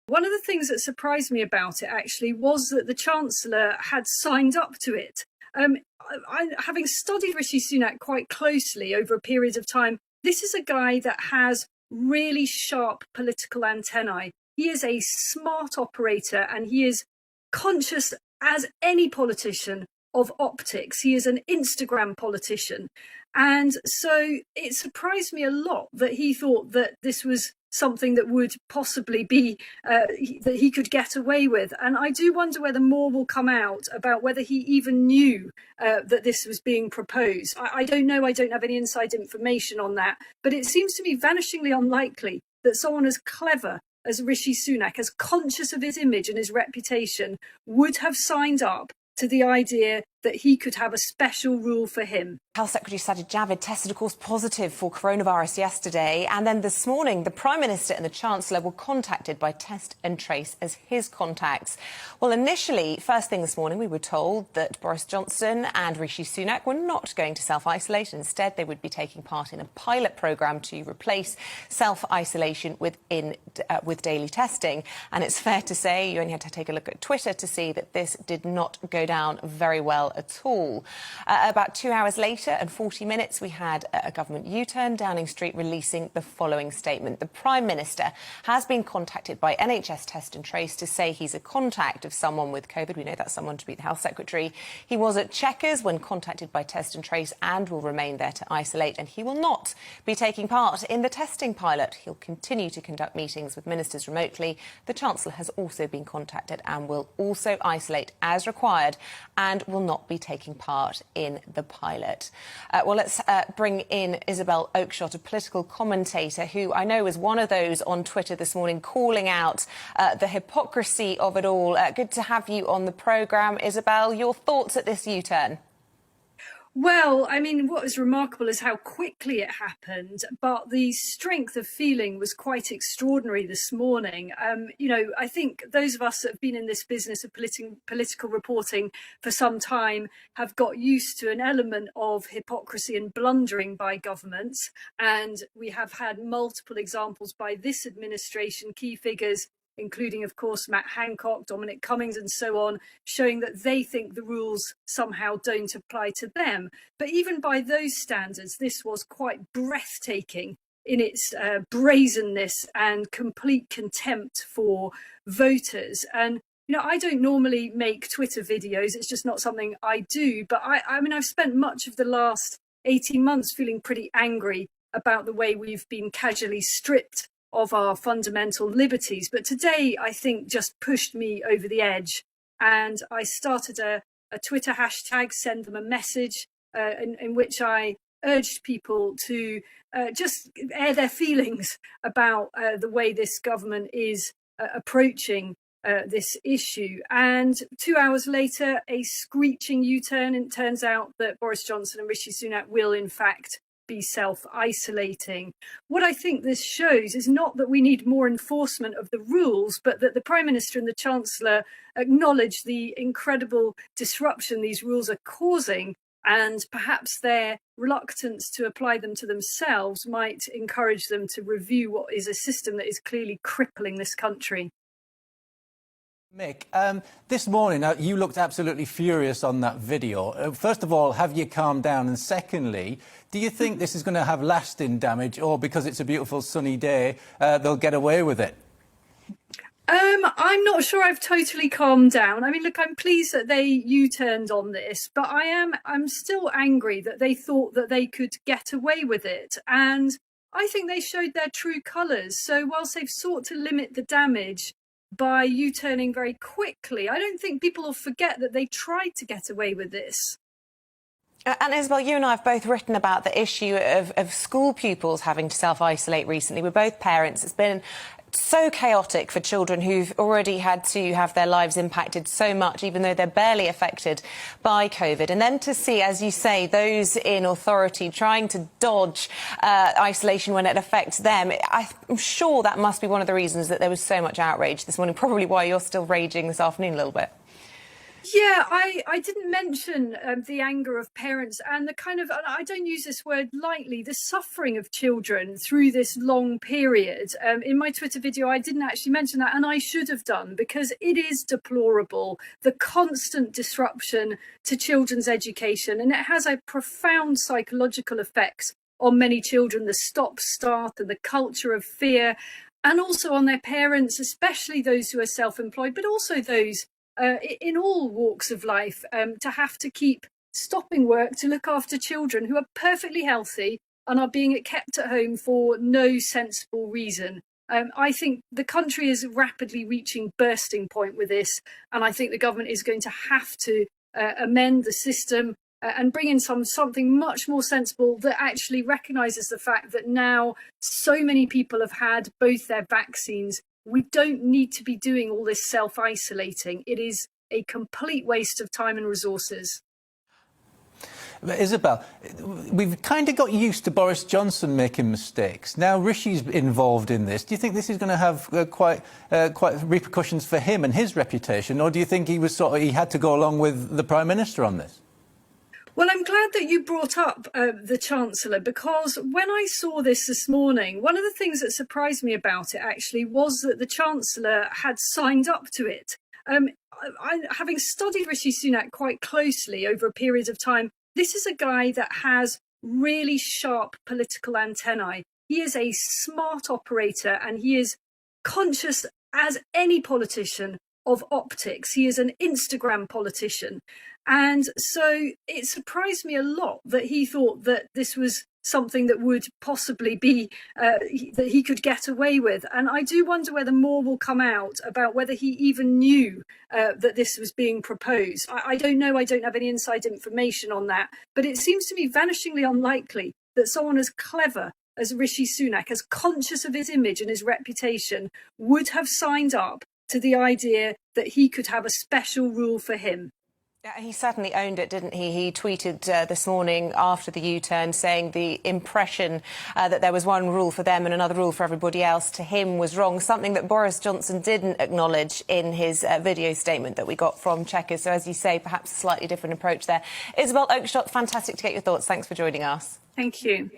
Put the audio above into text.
One of the things that surprised me about it actually was that the Chancellor had signed up to it. Having studied Rishi Sunak quite closely over a period of time, this is a guy that has really sharp political antennae. He is a smart operator and he is conscious as any politician of optics. He is an Instagram politician. And so it surprised me a lot that he thought that this was something that would possibly be that he could get away with. And I do wonder whether more will come out about whether he even knew that this was being proposed. I don't know. I don't have any inside information on that. But it seems to me vanishingly unlikely that someone as clever as Rishi Sunak, as conscious of his image and his reputation, would have signed up to the idea that he could have a special rule for him. Health Secretary Sajid Javid tested, of course, positive for coronavirus yesterday. And then this morning, the Prime Minister and the Chancellor were contacted by Test and Trace as his contacts. Well, initially, first thing this morning, we were told that Boris Johnson and Rishi Sunak were not going to self-isolate. Instead, they would be taking part in a pilot programme to replace self-isolation with daily testing. And it's fair to say, you only had to take a look at Twitter to see that this did not go down very well at all. About 2 hours later and 40 minutes, we had a government U-turn, Downing Street releasing the following statement. The Prime Minister has been contacted by NHS Test and Trace to say he's a contact of someone with COVID. We know that's someone to be the Health Secretary. He was at Chequers when contacted by Test and Trace and will remain there to isolate, and he will not be taking part in the testing pilot. He'll continue to conduct meetings with ministers remotely. The Chancellor has also been contacted and will also isolate as required and will not be taking part in the pilot. Well, let's bring in Isobel Oakeshott, a political commentator who I know was one of those on Twitter this morning calling out the hypocrisy of it all. Good to have you on the programme, Isobel. Your thoughts at this U-turn? Well, I mean, what is remarkable is how quickly it happened, but the strength of feeling was quite extraordinary this morning. I think those of us that have been in this business of political reporting for some time have got used to an element of hypocrisy and blundering by governments. And we have had multiple examples by this administration, key figures including, of course, Matt Hancock, Dominic Cummings and so on, showing that they think the rules somehow don't apply to them. But even by those standards, this was quite breathtaking in its brazenness and complete contempt for voters. And, I don't normally make Twitter videos. It's just not something I do. But I mean, I've spent much of the last 18 months feeling pretty angry about the way we've been casually stripped of our fundamental liberties. But today, I think, just pushed me over the edge. And I started a Twitter hashtag, send them a message, in which I urged people to just air their feelings about the way this government is approaching this issue. And 2 hours later, a screeching U-turn, and it turns out that Boris Johnson and Rishi Sunak will, in fact, be self-isolating. What I think this shows is not that we need more enforcement of the rules, but that the Prime Minister and the Chancellor acknowledge the incredible disruption these rules are causing, and perhaps their reluctance to apply them to themselves might encourage them to review what is a system that is clearly crippling this country. Mick, this morning you looked absolutely furious on that video. First of all, have you calmed down? And secondly, do you think this is going to have lasting damage, or because it's a beautiful sunny day, they'll get away with it? I'm not sure I've totally calmed down. I mean, look, I'm pleased that they U-turned on this, but I'm still angry that they thought that they could get away with it. And I think they showed their true colours. So whilst they've sought to limit the damage by U-turning very quickly, I don't think people will forget that they tried to get away with this. And Isobel, you and I have both written about the issue of school pupils having to self-isolate recently. We're both parents. It's been so chaotic for children who've already had to have their lives impacted so much, even though they're barely affected by COVID. And then to see, as you say, those in authority trying to dodge isolation when it affects them, I'm sure that must be one of the reasons that there was so much outrage this morning, probably why you're still raging this afternoon a little bit. Yeah, I didn't mention the anger of parents and the kind of, and I don't use this word lightly, the suffering of children through this long period. In my Twitter video, I didn't actually mention that, and I should have done, because it is deplorable, the constant disruption to children's education, and it has a profound psychological effects on many children, the stop-start and the culture of fear, and also on their parents, especially those who are self-employed, but also those in all walks of life, to have to keep stopping work to look after children who are perfectly healthy and are being kept at home for no sensible reason. I think the country is rapidly reaching bursting point with this, and I think the government is going to have to amend the system and bring in something much more sensible that actually recognises the fact that now so many people have had both their vaccines. We don't need to be doing all this self-isolating. It is a complete waste of time and resources. Isobel, we've kind of got used to Boris Johnson making mistakes. Now Rishi's involved in this. Do you think this is going to have quite repercussions for him and his reputation, or do you think he had to go along with the Prime Minister on this? Well, I'm glad that you brought up the Chancellor, because when I saw this morning, one of the things that surprised me about it actually was that the Chancellor had signed up to it. Having studied Rishi Sunak quite closely over a period of time, this is a guy that has really sharp political antennae. He is a smart operator, and he is conscious, as any politician, of optics. He is an Instagram politician. And so it surprised me a lot that he thought that this was something that would possibly be, that he could get away with. And I do wonder whether more will come out about whether he even knew that this was being proposed. I don't know, I don't have any inside information on that, but it seems to me vanishingly unlikely that someone as clever as Rishi Sunak, as conscious of his image and his reputation, would have signed up to the idea that he could have a special rule for him. Yeah, he certainly owned it, didn't he? He tweeted this morning after the U-turn saying the impression that there was one rule for them and another rule for everybody else to him was wrong, something that Boris Johnson didn't acknowledge in his video statement that we got from Chequers. So, as you say, perhaps a slightly different approach there. Isobel, Oakeshott, fantastic to get your thoughts. Thanks for joining us. Thank you.